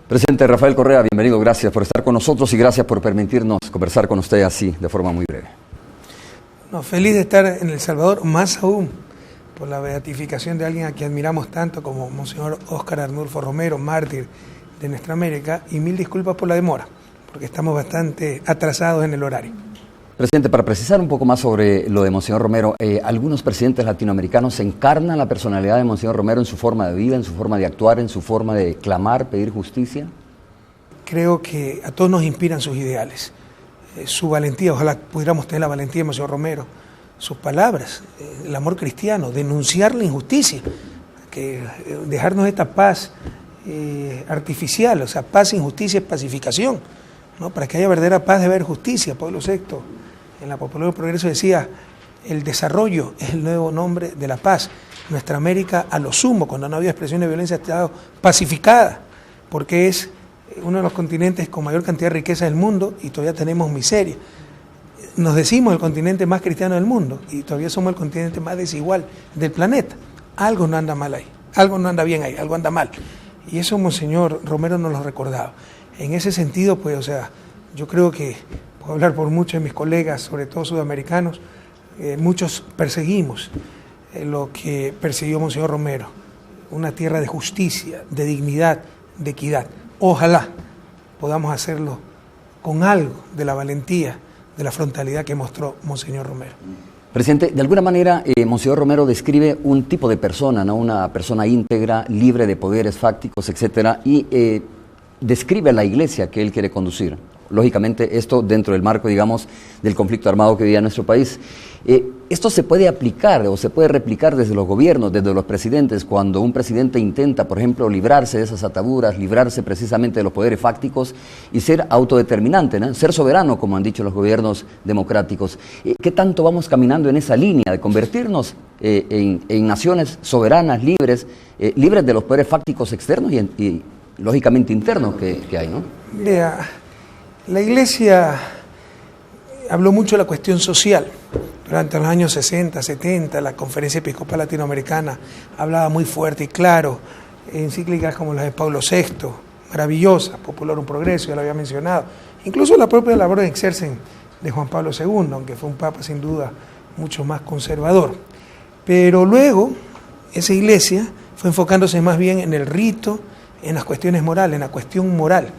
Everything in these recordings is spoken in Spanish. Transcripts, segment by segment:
Presidente Rafael Correa, bienvenido, gracias por estar con nosotros y gracias por permitirnos conversar con usted así, de forma muy breve. No, feliz de estar en El Salvador, más aún por la beatificación de alguien a quien admiramos tanto como Monseñor Óscar Arnulfo Romero, mártir de nuestra América, y mil disculpas por la demora, porque estamos bastante atrasados en el horario. Presidente, para precisar un poco más sobre lo de Monseñor Romero, algunos presidentes latinoamericanos encarnan la personalidad de Monseñor Romero en su forma de vida, en su forma de actuar, en su forma de clamar, pedir justicia. Creo que a todos nos inspiran sus ideales, su valentía, ojalá pudiéramos tener la valentía de Monseñor Romero, sus palabras, el amor cristiano, denunciar la injusticia, que dejarnos esta paz artificial, o sea, paz, injusticia, pacificación, ¿no? Para que haya verdadera paz debe haber justicia. Pablo VI, en la Popular Progreso, decía: el desarrollo es el nuevo nombre de la paz. Nuestra América, a lo sumo, cuando no había expresión de violencia, ha estado pacificada, porque es uno de los continentes con mayor cantidad de riqueza del mundo y todavía tenemos miseria. Nos decimos el continente más cristiano del mundo y todavía somos el continente más desigual del planeta. Algo no anda mal ahí, algo no anda bien ahí, algo anda mal. Y eso Monseñor Romero nos lo recordaba. En ese sentido, pues, o sea, yo creo que, puedo hablar por muchos de mis colegas, sobre todo sudamericanos, muchos perseguimos lo que persiguió Monseñor Romero, una tierra de justicia, de dignidad, de equidad. Ojalá podamos hacerlo con algo de la valentía, de la frontalidad que mostró Monseñor Romero. Presidente, de alguna manera, Monseñor Romero describe un tipo de persona, ¿no? Una persona íntegra, libre de poderes fácticos, etcétera, y describe a la iglesia que él quiere conducir. Lógicamente, esto dentro del marco, digamos, del conflicto armado que vivía nuestro país. Esto se puede aplicar o se puede replicar desde los gobiernos, desde los presidentes, cuando un presidente intenta, por ejemplo, librarse de esas ataduras, librarse precisamente de los poderes fácticos y ser autodeterminante, ¿no? Ser soberano, como han dicho los gobiernos democráticos. ¿Qué tanto vamos caminando en esa línea de convertirnos en naciones soberanas, libres, libres de los poderes fácticos externos y lógicamente internos que hay, ¿no? Vea, la Iglesia habló mucho de la cuestión social. Durante los años 60, 70, la Conferencia Episcopal Latinoamericana hablaba muy fuerte y claro, encíclicas como las de Pablo VI, maravillosa, Popular un Progreso, ya lo había mencionado. Incluso la propia labor de Exercen de Juan Pablo II, aunque fue un papa sin duda mucho más conservador. Pero luego, esa Iglesia fue enfocándose más bien en el rito, en las cuestiones morales, en la cuestión moral.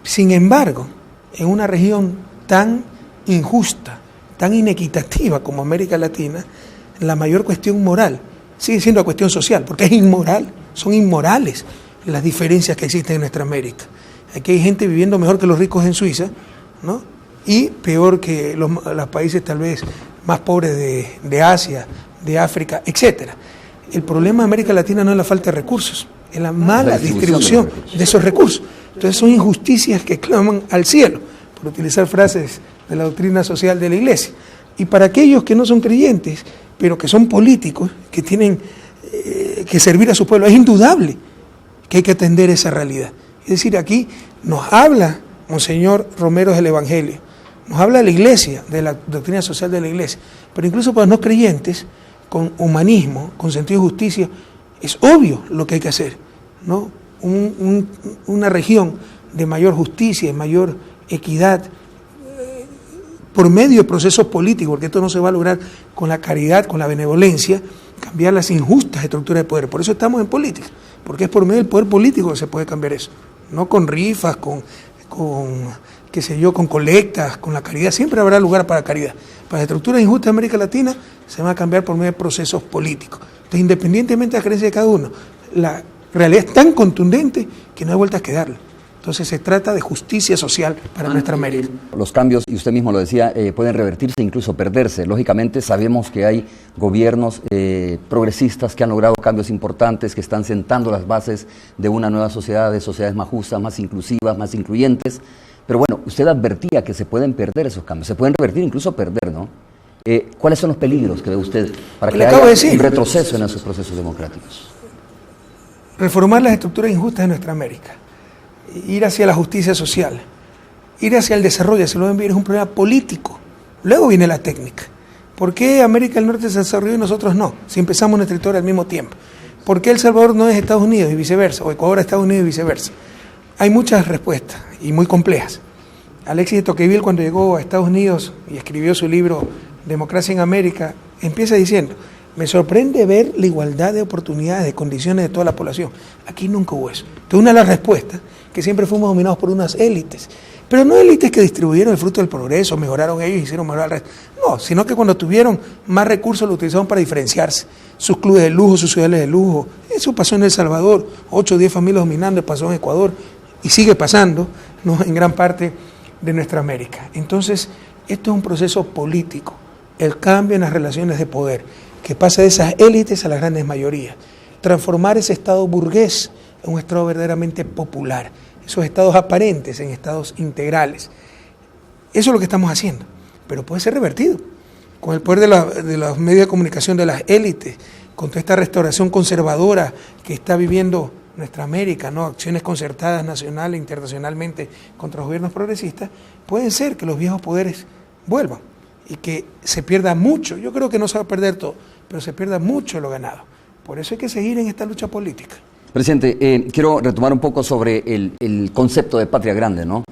Sin embargo, en una región tan injusta, tan inequitativa como América Latina, la mayor cuestión moral sigue siendo la cuestión social, porque es inmoral, son inmorales las diferencias que existen en nuestra América. Aquí hay gente viviendo mejor que los ricos en Suiza, ¿no? Y peor que los países tal vez más pobres de Asia, de África, etc. El problema de América Latina no es la falta de recursos, es la mala distribución de esos recursos. Entonces son injusticias que claman al cielo, por utilizar frases de la doctrina social de la Iglesia. Y para aquellos que no son creyentes, pero que son políticos, que tienen que servir a su pueblo, es indudable que hay que atender esa realidad. Es decir, aquí nos habla Monseñor Romero del Evangelio, nos habla de la Iglesia, de la doctrina social de la Iglesia, pero incluso para los no creyentes, con humanismo, con sentido de justicia, es obvio lo que hay que hacer, ¿no? Una región de mayor justicia, de mayor equidad, por medio de procesos políticos, porque esto no se va a lograr con la caridad, con la benevolencia, cambiar las injustas estructuras de poder. Por eso estamos en política, porque es por medio del poder político que se puede cambiar eso, no con rifas, con qué sé yo, con colectas, con la caridad. Siempre habrá lugar para caridad. Para las estructuras injustas de América Latina se van a cambiar por medio de procesos políticos. Entonces, independientemente de la creencia de cada uno, la realidad es tan contundente que no hay vueltas que darle. Entonces se trata de justicia social para nuestra América. Los cambios, y usted mismo lo decía, pueden revertirse, incluso perderse. Lógicamente sabemos que hay gobiernos progresistas que han logrado cambios importantes, que están sentando las bases de una nueva sociedad, de sociedades más justas, más inclusivas, más incluyentes. Pero bueno, usted advertía que se pueden perder esos cambios, se pueden revertir, incluso perder, ¿no? ¿Cuáles son los peligros que ve usted para que haya un retroceso en esos procesos democráticos? Reformar las estructuras injustas de nuestra América, ir hacia la justicia social, ir hacia el desarrollo, hacia lo es un problema político. Luego viene la técnica. ¿Por qué América del Norte se desarrolló y nosotros no? Si empezamos nuestra historia al mismo tiempo. ¿Por qué El Salvador no es Estados Unidos y viceversa? O Ecuador es Estados Unidos y viceversa. Hay muchas respuestas y muy complejas. Alexis de Tocqueville, cuando llegó a Estados Unidos y escribió su libro Democracia en América, empieza diciendo: me sorprende ver la igualdad de oportunidades, de condiciones de toda la población. Aquí nunca hubo eso. Entonces, una de las respuestas, que siempre fuimos dominados por unas élites, pero no élites que distribuyeron el fruto del progreso, mejoraron ellos y hicieron mejorar al resto. No, sino que cuando tuvieron más recursos lo utilizaron para diferenciarse. Sus clubes de lujo, sus ciudades de lujo. Eso pasó en El Salvador, 8 o 10 familias dominando, pasó en Ecuador y sigue pasando, ¿no?, en gran parte de nuestra América. Entonces, esto es un proceso político, el cambio en las relaciones de poder, que pasa de esas élites a las grandes mayorías. Transformar ese estado burgués en un estado verdaderamente popular, esos estados aparentes en estados integrales. Eso es lo que estamos haciendo, pero puede ser revertido con el poder de los medios de comunicación de las élites, con toda esta restauración conservadora que está viviendo nuestra América, ¿no? Acciones concertadas nacional e internacionalmente contra los gobiernos progresistas. Pueden ser que los viejos poderes vuelvan y que se pierda mucho. Yo creo que no se va a perder todo, pero se pierda mucho lo ganado. Por eso hay que seguir en esta lucha política. Presidente, quiero retomar un poco sobre el concepto de patria grande, ¿no?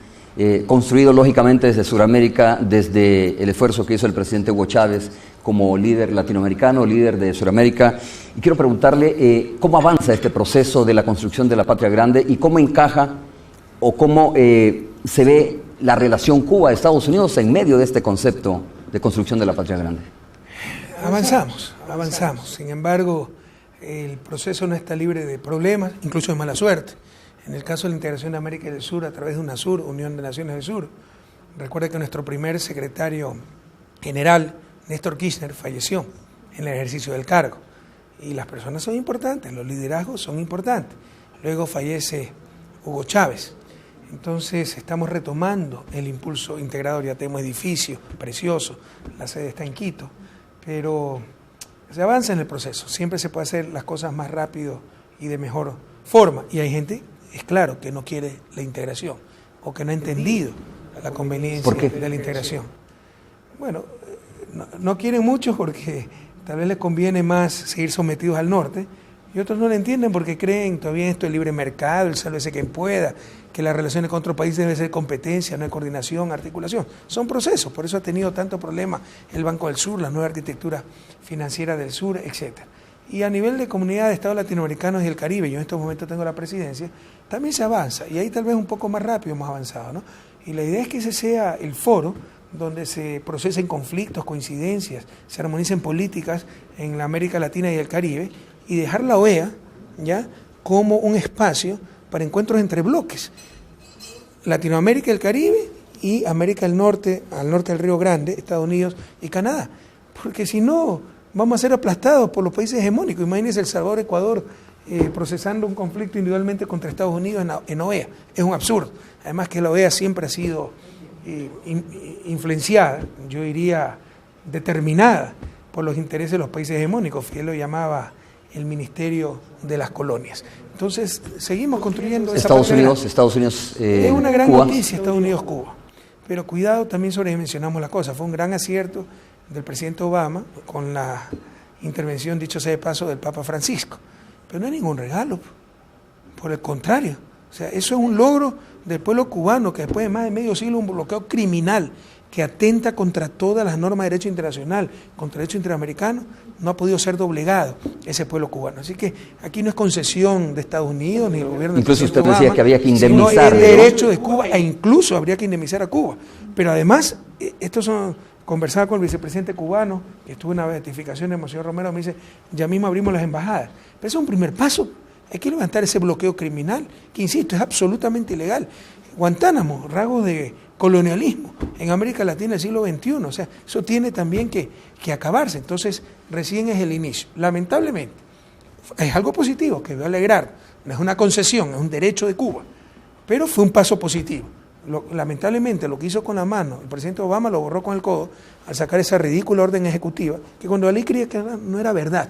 Construido lógicamente desde Sudamérica, desde el esfuerzo que hizo el presidente Hugo Chávez como líder latinoamericano, líder de Sudamérica. Y quiero preguntarle cómo avanza este proceso de la construcción de la patria grande y cómo encaja o cómo se ve la relación Cuba-Estados Unidos en medio de este concepto de construcción de la patria grande. Avanzamos. Sin embargo, el proceso no está libre de problemas, incluso de mala suerte. En el caso de la integración de América del Sur a través de UNASUR, Unión de Naciones del Sur, recuerda que nuestro primer secretario general, Néstor Kirchner, falleció en el ejercicio del cargo. Y las personas son importantes, los liderazgos son importantes. Luego fallece Hugo Chávez. Entonces estamos retomando el impulso integrador. Ya tenemos edificio precioso, la sede está en Quito, pero se avanza en el proceso. Siempre se puede hacer las cosas más rápido y de mejor forma. Y hay gente, es claro, que no quiere la integración o que no ha entendido la conveniencia de la integración. Bueno, no quieren mucho porque tal vez les conviene más seguir sometidos al norte, y otros no lo entienden porque creen todavía en esto del libre mercado, el sálvese quien pueda, que las relaciones con otros países deben ser competencia, no hay coordinación, articulación. Son procesos, por eso ha tenido tanto problema el Banco del Sur, la nueva arquitectura financiera del sur, etc. Y a nivel de comunidad de estados latinoamericanos y el Caribe, yo en estos momentos tengo la presidencia, también se avanza, y ahí tal vez un poco más rápido hemos avanzado, ¿no? Y la idea es que ese sea el foro donde se procesen conflictos, coincidencias, se armonicen políticas en la América Latina y el Caribe, y dejar la OEA ya como un espacio para encuentros entre bloques, Latinoamérica y el Caribe y América del Norte, al norte del Río Grande, Estados Unidos y Canadá, porque si no vamos a ser aplastados por los países hegemónicos. Imagínense El Salvador, Ecuador, procesando un conflicto individualmente contra Estados Unidos en OEA, es un absurdo. Además que la OEA siempre ha sido influenciada, yo diría determinada por los intereses de los países hegemónicos. Fidel lo llamaba el Ministerio de las Colonias. Entonces, seguimos construyendo esa Estados Unidos, es una gran Cuba. noticia, Estados Unidos, Cuba. Pero cuidado, también sobredimensionamos la cosa. Fue un gran acierto del presidente Obama con la intervención, dicho sea de paso, del Papa Francisco. Pero no es ningún regalo, por el contrario. O sea, eso es un logro del pueblo cubano, que después de más de medio siglo un bloqueo criminal que atenta contra todas las normas de derecho internacional, contra el derecho interamericano, no ha podido ser doblegado ese pueblo cubano. Así que aquí no es concesión de Estados Unidos ni del gobierno Incluso del usted Obama, decía que había que indemnizar. sino el derecho de Cuba, e incluso habría que indemnizar a Cuba. Pero además, conversaba con el vicepresidente cubano, que estuvo en la beatificación de Monseñor Romero, me dice, ya mismo abrimos las embajadas. Pero eso es un primer paso. Hay que levantar ese bloqueo criminal, que insisto, es absolutamente ilegal. Guantánamo, rasgos de colonialismo en América Latina del siglo XXI, o sea, eso tiene también que acabarse. Entonces, recién es el inicio. Lamentablemente, es algo positivo que debe alegrar, no es una concesión, es un derecho de Cuba, pero fue un paso positivo. Lamentablemente, lo que hizo con la mano el presidente Obama lo borró con el codo al sacar esa ridícula orden ejecutiva, que cuando la ley creía que no era verdad,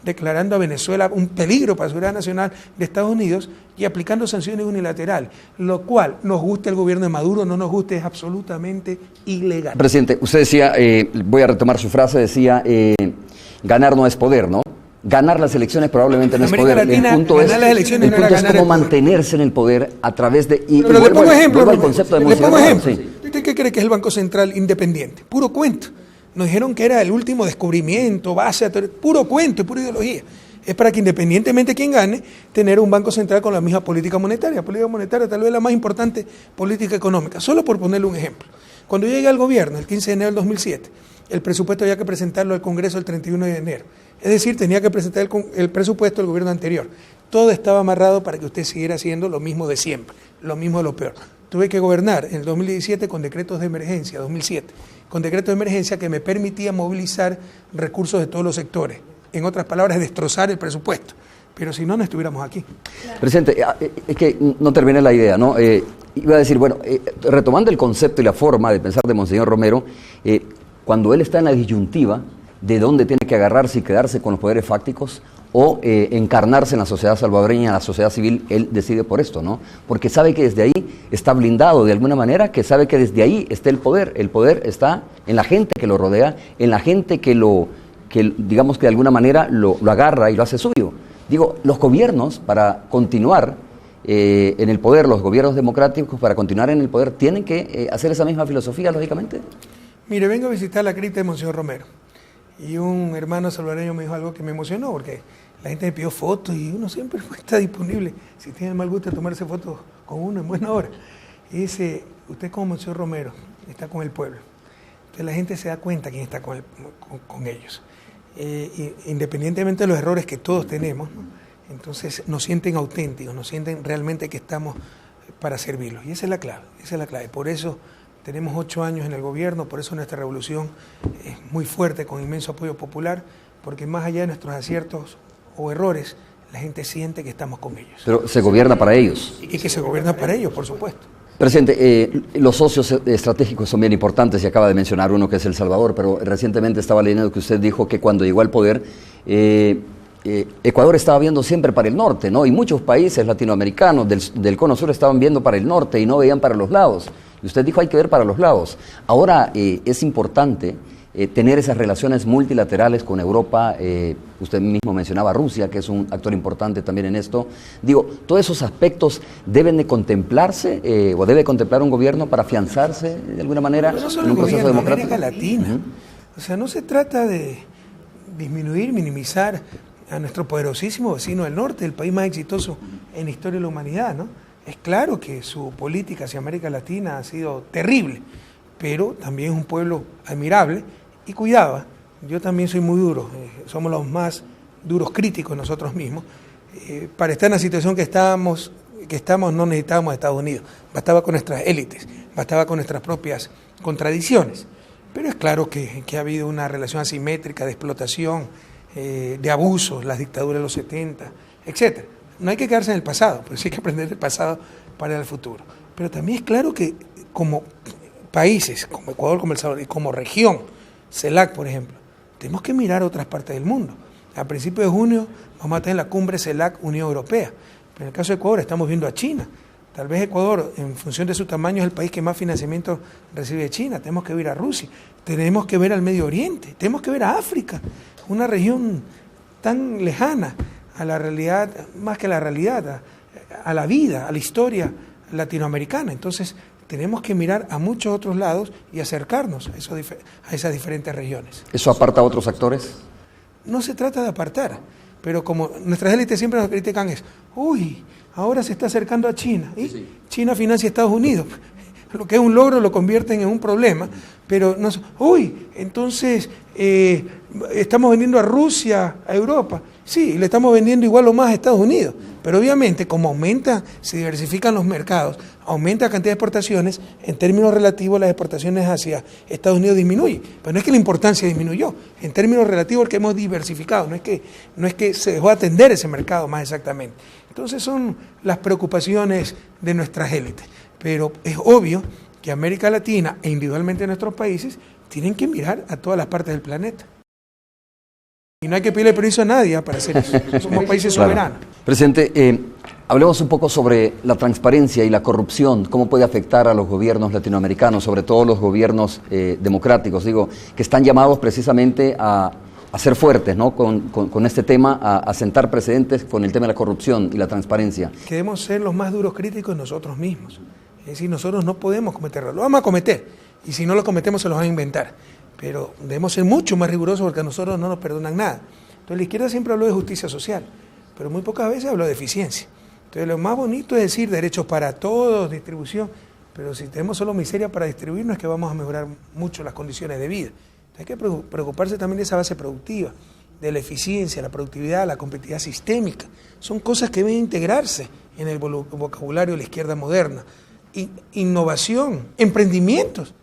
declarando a Venezuela un peligro para la seguridad nacional de Estados Unidos y aplicando sanciones unilaterales, lo cual, nos guste el gobierno de Maduro, no nos guste, es absolutamente ilegal. Presidente, usted decía, voy a retomar su frase, decía, ganar no es poder, ¿no? ganar las elecciones probablemente no es América poder. Latina, El punto es, ganar las elecciones el no punto era es ganar cómo el poder. mantenerse en el poder a través de... Pero le pongo ejemplo, vuelvo al Romero. concepto de Le Monseñor pongo Romero, ejemplo. sí. ¿Usted qué cree que es el Banco Central independiente? Puro cuento. Nos dijeron que era el último descubrimiento, base a puro cuento y pura ideología. Es para que independientemente de quién gane, tener un Banco Central con la misma política monetaria. Política monetaria tal vez la más importante política económica. Solo por ponerle un ejemplo. Cuando yo llegué al gobierno, el 15 de enero del 2007, el presupuesto había que presentarlo al Congreso el 31 de enero. Es decir, tenía que presentar el presupuesto del gobierno anterior. Todo estaba amarrado para que usted siguiera haciendo lo mismo de siempre, lo mismo de lo peor. Tuve que gobernar en el 2017 con decretos de emergencia, 2007, con decretos de emergencia que me permitía movilizar recursos de todos los sectores. En otras palabras, destrozar el presupuesto. Pero si no, no estuviéramos aquí. Presidente, es que no terminé la idea, ¿no? Iba a decir, bueno, retomando el concepto y la forma de pensar de Monseñor Romero, cuando él está en la disyuntiva de dónde tiene que agarrarse y quedarse con los poderes fácticos o encarnarse en la sociedad salvadoreña, en la sociedad civil, él decide por esto, ¿no? Porque sabe que desde ahí está blindado de alguna manera, que sabe que desde ahí está el poder está en la gente que lo rodea, en la gente que digamos que de alguna manera lo agarra y lo hace suyo. Digo, los gobiernos para continuar en el poder, los gobiernos democráticos para continuar en el poder, tienen que hacer esa misma filosofía, lógicamente. Mire, vengo a visitar la cripta de Monseñor Romero. Y un hermano salvadoreño me dijo algo que me emocionó, porque la gente me pidió fotos y uno siempre está disponible, si tiene el mal gusto de tomarse fotos con uno en buena hora. Y dice, usted como Monseñor Romero está con el pueblo. Entonces la gente se da cuenta quién está con ellos. Independientemente de los errores que todos tenemos, ¿no? Entonces nos sienten auténticos, nos sienten realmente que estamos para servirlos. Y esa es la clave, Por eso tenemos 8 años en el gobierno, por eso nuestra revolución es muy fuerte, con inmenso apoyo popular, porque más allá de nuestros aciertos o errores, la gente siente que estamos con ellos. Pero se gobierna para ellos. Y que se gobierna para ellos, por supuesto. Presidente, los socios estratégicos son bien importantes y acaba de mencionar uno que es El Salvador, pero recientemente estaba leyendo que usted dijo que cuando llegó al poder, Ecuador estaba viendo siempre para el norte, ¿no? Y muchos países latinoamericanos del Cono Sur estaban viendo para el norte y no veían para los lados. Y usted dijo hay que ver para los lados. Ahora es importante tener esas relaciones multilaterales con Europa. Usted mismo mencionaba a Rusia, que es un actor importante también en esto. Digo, todos esos aspectos deben de contemplarse o debe contemplar un gobierno para afianzarse de alguna manera en un proceso democrático. América Latina. O sea, no se trata de disminuir, minimizar a nuestro poderosísimo vecino del norte, el país más exitoso en la historia de la humanidad, ¿no? Es claro que su política hacia América Latina ha sido terrible, pero también es un pueblo admirable. Y cuidado, yo también soy muy duro, somos los más duros críticos nosotros mismos. Para estar en la situación que estamos no necesitábamos a Estados Unidos, bastaba con nuestras élites, bastaba con nuestras propias contradicciones. Pero es claro que ha habido una relación asimétrica de explotación, de abusos, las dictaduras de los 70, etc. No hay que quedarse en el pasado, pero sí hay que aprender del pasado para el futuro. Pero también es claro que como países, como Ecuador, como El Salvador y como región, CELAC, por ejemplo, tenemos que mirar a otras partes del mundo. A principios de junio vamos a tener la cumbre CELAC-Unión Europea. Pero en el caso de Ecuador estamos viendo a China. Tal vez Ecuador, en función de su tamaño, es el país que más financiamiento recibe de China. Tenemos que ver a Rusia, tenemos que ver al Medio Oriente, tenemos que ver a África, una región tan lejana a la realidad, más que a la realidad, a la vida, a la historia latinoamericana. Entonces, tenemos que mirar a muchos otros lados y acercarnos a esas diferentes regiones. ¿Eso aparta a otros actores? No se trata de apartar, pero como nuestras élites siempre nos critican es, uy, ahora se está acercando a China, y sí. China financia a Estados Unidos. Lo que es un logro lo convierten en un problema, pero no, uy, entonces estamos vendiendo a Rusia, a Europa. Sí, le estamos vendiendo igual o más a Estados Unidos, pero obviamente como se diversifican los mercados, aumenta la cantidad de exportaciones, en términos relativos las exportaciones hacia Estados Unidos disminuyen, pero no es que la importancia disminuyó, en términos relativos el que hemos diversificado, no es que se dejó atender ese mercado más exactamente. Entonces son las preocupaciones de nuestras élites, pero es obvio que América Latina e individualmente nuestros países tienen que mirar a todas las partes del planeta. Y no hay que pedirle permiso a nadie para hacer eso. Somos países soberanos. Presidente, hablemos un poco sobre la transparencia y la corrupción, cómo puede afectar a los gobiernos latinoamericanos, sobre todo los gobiernos democráticos, digo, que están llamados precisamente a a ser fuertes, ¿no? con este tema, a sentar precedentes con el tema de la corrupción y la transparencia. Que debemos ser los más duros críticos nosotros mismos. Es decir, nosotros no podemos cometer errores, lo vamos a cometer, y si no lo cometemos se los van a inventar, pero debemos ser mucho más rigurosos porque a nosotros no nos perdonan nada. Entonces la izquierda siempre habló de justicia social, pero muy pocas veces habló de eficiencia. Entonces lo más bonito es decir derechos para todos, distribución, pero si tenemos solo miseria para distribuir no es que vamos a mejorar mucho las condiciones de vida. Entonces hay que preocuparse también de esa base productiva, de la eficiencia, la productividad, la competitividad sistémica. Son cosas que deben integrarse en el vocabulario de la izquierda moderna. Innovación, emprendimientos.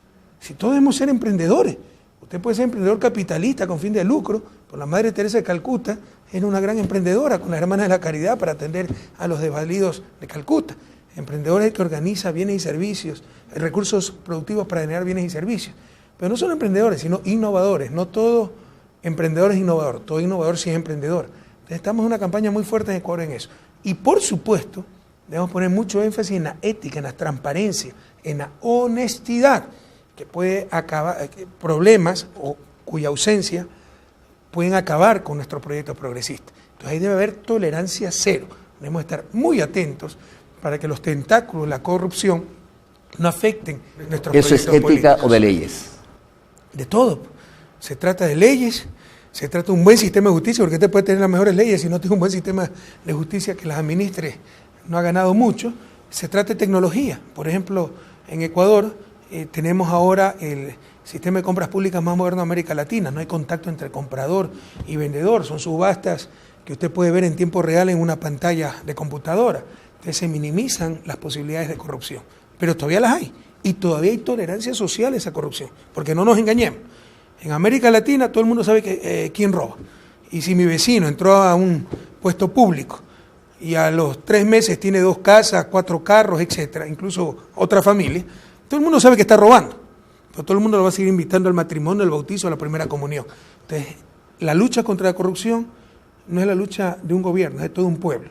Si todos debemos ser emprendedores. Usted puede ser emprendedor capitalista con fin de lucro, por la Madre Teresa de Calcuta era una gran emprendedora con las Hermanas de la Caridad para atender a los desvalidos de Calcuta. Emprendedores que organiza bienes y servicios, recursos productivos para generar bienes y servicios. Pero no solo emprendedores, sino innovadores. No todo emprendedor es innovador, todo innovador sí es emprendedor. Entonces estamos en una campaña muy fuerte en Ecuador en eso. Y por supuesto, debemos poner mucho énfasis en la ética, en la transparencia, en la honestidad, que puede acabar problemas o cuya ausencia pueden acabar con nuestros proyectos progresistas. Entonces ahí debe haber tolerancia cero. Debemos estar muy atentos para que los tentáculos, la corrupción, no afecten nuestros proyectos políticos. ¿Eso es ética o de leyes? De todo. Se trata de leyes, se trata de un buen sistema de justicia, porque usted puede tener las mejores leyes si no tiene un buen sistema de justicia que las administre, no ha ganado mucho. Se trata de tecnología. Por ejemplo, en Ecuador tenemos ahora el sistema de compras públicas más moderno de América Latina. No hay contacto entre comprador y vendedor. Son subastas que usted puede ver en tiempo real en una pantalla de computadora. Entonces se minimizan las posibilidades de corrupción. Pero todavía las hay. Y todavía hay tolerancia social a esa corrupción. Porque no nos engañemos. En América Latina todo el mundo sabe quién roba. Y si mi vecino entró a un puesto público y a los 3 meses tiene 2 casas, 4 carros, etcétera, incluso otra familia, todo el mundo sabe que está robando, pero todo el mundo lo va a seguir invitando al matrimonio, al bautizo, a la primera comunión. Entonces, la lucha contra la corrupción no es la lucha de un gobierno, es de todo un pueblo.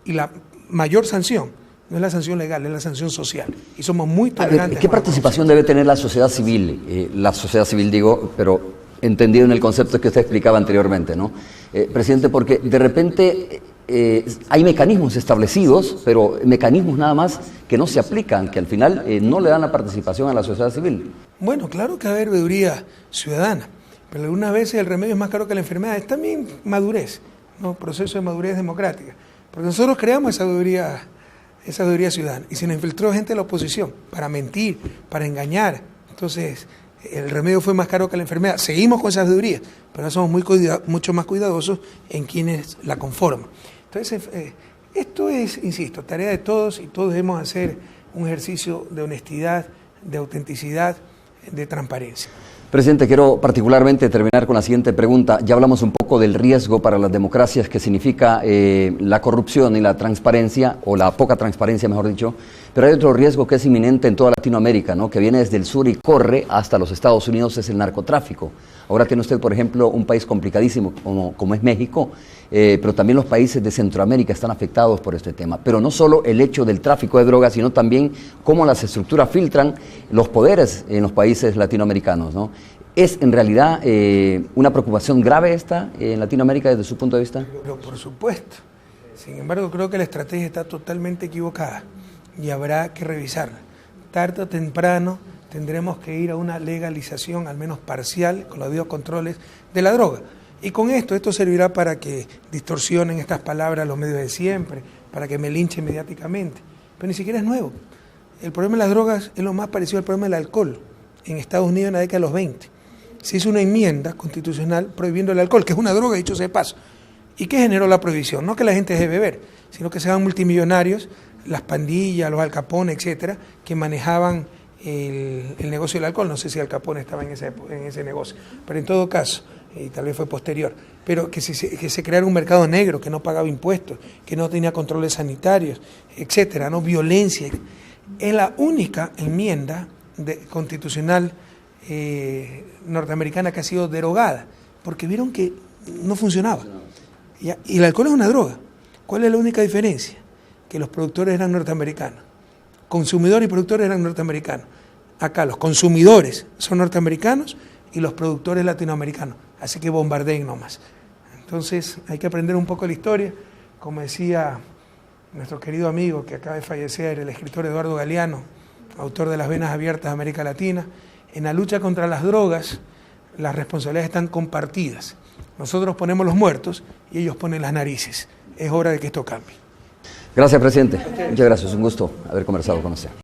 Y la mayor sanción no es la sanción legal, es la sanción social. Y somos muy tolerantes. ¿Qué participación debe tener la sociedad civil? La sociedad civil, digo, pero entendido en el concepto que usted explicaba anteriormente, ¿no? Presidente, porque de repente hay mecanismos establecidos, pero mecanismos nada más que no se aplican, que al final no le dan la participación a la sociedad civil. Bueno, claro que va a haber veeduría ciudadana, pero algunas veces el remedio es más caro que la enfermedad. Es también madurez, ¿no? Proceso de madurez democrática. Porque nosotros creamos esa veeduría ciudadana y se nos infiltró gente de la oposición para mentir, para engañar. Entonces, el remedio fue más caro que la enfermedad. Seguimos con esas veedurías, pero ahora somos mucho más cuidadosos en quienes la conforman. Entonces, esto es, insisto, tarea de todos y todos debemos hacer un ejercicio de honestidad, de autenticidad, de transparencia. Presidente, quiero particularmente terminar con la siguiente pregunta. Ya hablamos un poco del riesgo para las democracias que significa la corrupción y la transparencia, o la poca transparencia, mejor dicho, pero hay otro riesgo que es inminente en toda Latinoamérica, ¿no? Que viene desde el sur y corre hasta los Estados Unidos, es el narcotráfico. Ahora tiene usted, por ejemplo, un país complicadísimo como es México, pero también los países de Centroamérica están afectados por este tema. Pero no solo el hecho del tráfico de drogas, sino también cómo las estructuras filtran los poderes en los países latinoamericanos, ¿no? ¿Es en realidad una preocupación grave esta en Latinoamérica desde su punto de vista? Pero por supuesto. Sin embargo, creo que la estrategia está totalmente equivocada y habrá que revisarla. Tarde o temprano tendremos que ir a una legalización, al menos parcial, con los debidos controles de la droga. Y con esto servirá para que distorsionen estas palabras los medios de siempre, para que me linchen mediáticamente. Pero ni siquiera es nuevo. El problema de las drogas es lo más parecido al problema del alcohol. En Estados Unidos en la década de los 20 se hizo una enmienda constitucional prohibiendo el alcohol, que es una droga, dicho sea de paso. ¿Y qué generó la prohibición? No que la gente deje de beber, sino que se hagan multimillonarios, las pandillas, los Al Capone, etcétera, que manejaban el negocio del alcohol. No sé si Al Capone estaba en ese negocio, pero en todo caso, y tal vez fue posterior, pero que se creara un mercado negro que no pagaba impuestos, que no tenía controles sanitarios, etcétera, no violencia. Es la única enmienda constitucional norteamericana que ha sido derogada, porque vieron que no funcionaba. Y el alcohol es una droga. ¿Cuál es la única diferencia? Que los productores eran norteamericanos. Consumidores y productores eran norteamericanos. Acá los consumidores son norteamericanos y los productores latinoamericanos. Así que bombardeen nomás. Entonces hay que aprender un poco de la historia. Como decía nuestro querido amigo que acaba de fallecer, el escritor Eduardo Galeano, autor de Las venas abiertas de América Latina, en la lucha contra las drogas, las responsabilidades están compartidas. Nosotros ponemos los muertos y ellos ponen las narices. Es hora de que esto cambie. Gracias, presidente. Muchas gracias. Un gusto haber conversado con usted.